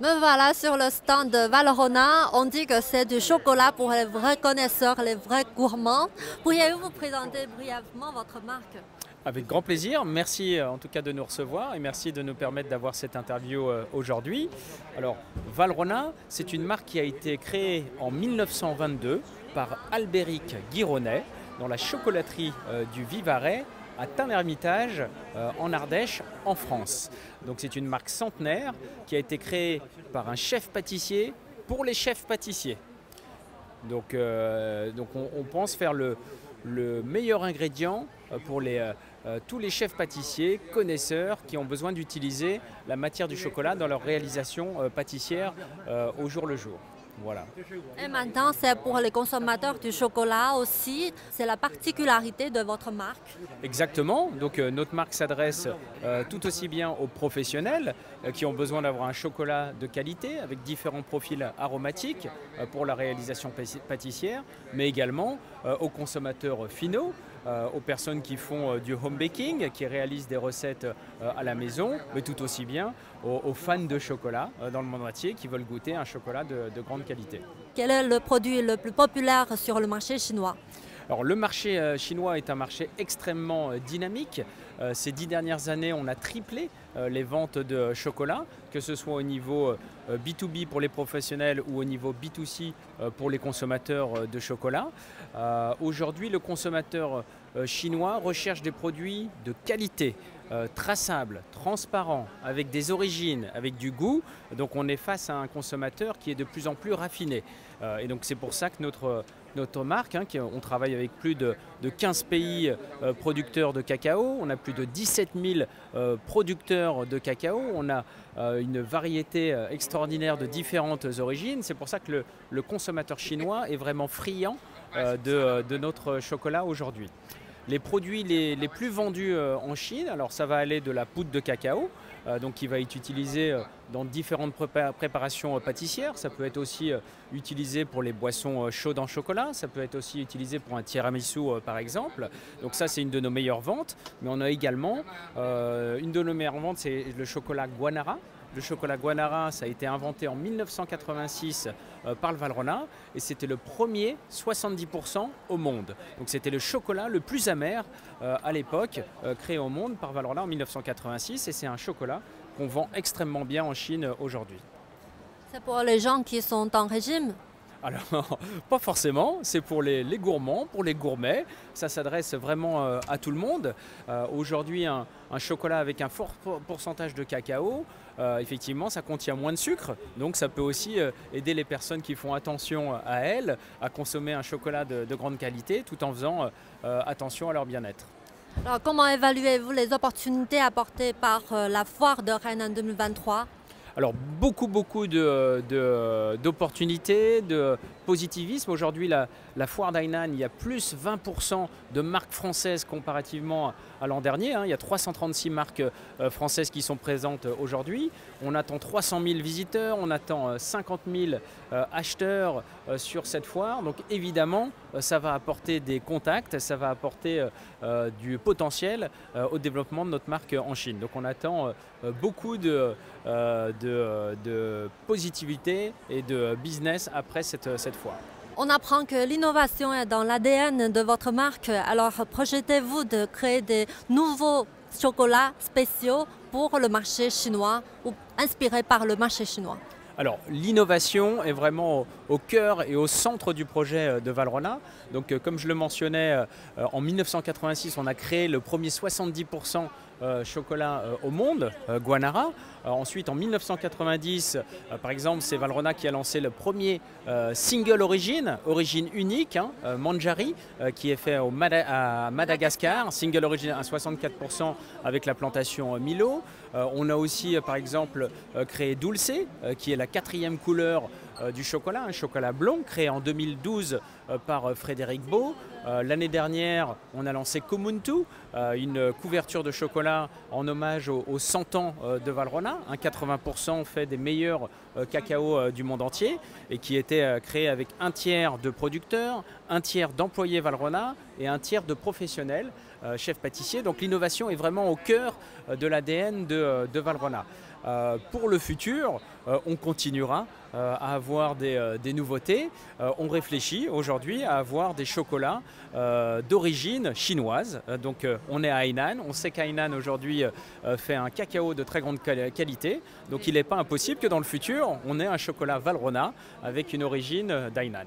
Me voilà sur le stand de Valrhona. On dit que c'est du chocolat pour les vrais connaisseurs, les vrais gourmands. Pourriez-vous vous présenter brièvement votre marque? Avec grand plaisir, merci en tout cas de nous recevoir et merci de nous permettre d'avoir cette interview aujourd'hui. Alors Valrhona, c'est une marque qui a été créée en 1922 par Albéric Guironnet dans la chocolaterie du Vivarais à Tain-l'Hermitage en Ardèche en France. Donc c'est une marque centenaire qui a été créée par un chef pâtissier pour les chefs pâtissiers. Donc on pense faire le meilleur ingrédient pour tous les chefs pâtissiers, connaisseurs qui ont besoin d'utiliser la matière du chocolat dans leur réalisation pâtissière au jour le jour. Voilà. Et maintenant, c'est pour les consommateurs du chocolat aussi. C'est la particularité de votre marque. Exactement. Donc notre marque s'adresse tout aussi bien aux professionnels qui ont besoin d'avoir un chocolat de qualité avec différents profils aromatiques pour la réalisation pâtissière, mais également aux consommateurs finaux, aux personnes qui font du home baking, qui réalisent des recettes à la maison, mais tout aussi bien aux fans de chocolat dans le monde entier qui veulent goûter un chocolat de grande qualité. Quel est le produit le plus populaire sur le marché chinois? Alors, le marché chinois est un marché extrêmement dynamique. Ces 10 dernières années, on a triplé les ventes de chocolat, que ce soit au niveau B2B pour les professionnels ou au niveau B2C pour les consommateurs de chocolat. Aujourd'hui, le consommateur chinois recherche des produits de qualité, traçables, transparents, avec des origines, avec du goût. Donc on est face à un consommateur qui est de plus en plus raffiné. Et donc c'est pour ça que notre marque, on travaille avec plus de 15 pays producteurs de cacao, on a plus de 17 000 producteurs de cacao, on a une variété extraordinaire de différentes origines. C'est pour ça que le consommateur chinois est vraiment friand de notre chocolat aujourd'hui. Les produits les plus vendus en Chine, alors ça va aller de la poudre de cacao, donc qui va être utilisée dans différentes préparations pâtissières. Ça peut être aussi utilisé pour les boissons chaudes en chocolat. Ça peut être aussi utilisé pour un tiramisu par exemple. Donc ça c'est une de nos meilleures ventes. Mais on a également une de nos meilleures ventes, c'est le chocolat Guanara. Le chocolat Guanara, ça a été inventé en 1986 par le Valrhona et c'était le premier 70% au monde. Donc c'était le chocolat le plus amer à l'époque, créé au monde par Valrhona en 1986 et c'est un chocolat qu'on vend extrêmement bien en Chine aujourd'hui. C'est pour les gens qui sont en régime? Alors, pas forcément, c'est pour les gourmands, pour les gourmets, ça s'adresse vraiment à tout le monde. Aujourd'hui, un chocolat avec un fort pourcentage de cacao, effectivement, ça contient moins de sucre, donc ça peut aussi aider les personnes qui font attention à elles, à consommer un chocolat de grande qualité, tout en faisant attention à leur bien-être. Alors, comment évaluez-vous les opportunités apportées par la foire de Rennes en 2023? Alors beaucoup d'opportunités, de positivisme. Aujourd'hui, la foire d'Hainan, il y a plus 20% de marques françaises comparativement à l'an dernier. Il y a 336 marques françaises qui sont présentes aujourd'hui. On attend 300 000 visiteurs, on attend 50 000 acheteurs sur cette foire. Donc évidemment, ça va apporter des contacts, ça va apporter du potentiel au développement de notre marque en Chine. Donc on attend beaucoup de positivité et de business après cette foire. On apprend que l'innovation est dans l'ADN de votre marque. Alors projetez-vous de créer des nouveaux chocolats spéciaux pour le marché chinois ou inspirés par le marché chinois? Alors l'innovation est vraiment au cœur et au centre du projet de Valrhona. Donc comme je le mentionnais, en 1986 on a créé le premier 70% chocolat au monde, Guanara. Ensuite en 1990 par exemple c'est Valrhona qui a lancé le premier single origine unique, Manjari, qui est fait à Madagascar, single origine à 64% avec la plantation Milo. On a aussi par exemple créé Dulce qui est la 4e couleur du chocolat, un chocolat blond créé en 2012 par Frédéric Beau. L'année dernière, on a lancé Komuntu, une couverture de chocolat en hommage aux 100 ans de Valrhona, 80% fait des meilleurs cacao du monde entier et qui était créé avec un tiers de producteurs, un tiers d'employés Valrhona et un tiers de professionnels chefs pâtissiers. Donc l'innovation est vraiment au cœur de l'ADN de Valrhona. Pour le futur, on continuera à avoir des nouveautés. On réfléchit aujourd'hui à avoir des chocolats d'origine chinoise. Donc on est à Hainan. On sait qu'Hainan aujourd'hui fait un cacao de très grande qualité. Donc il n'est pas impossible que dans le futur, on ait un chocolat Valrhona avec une origine d'Hainan.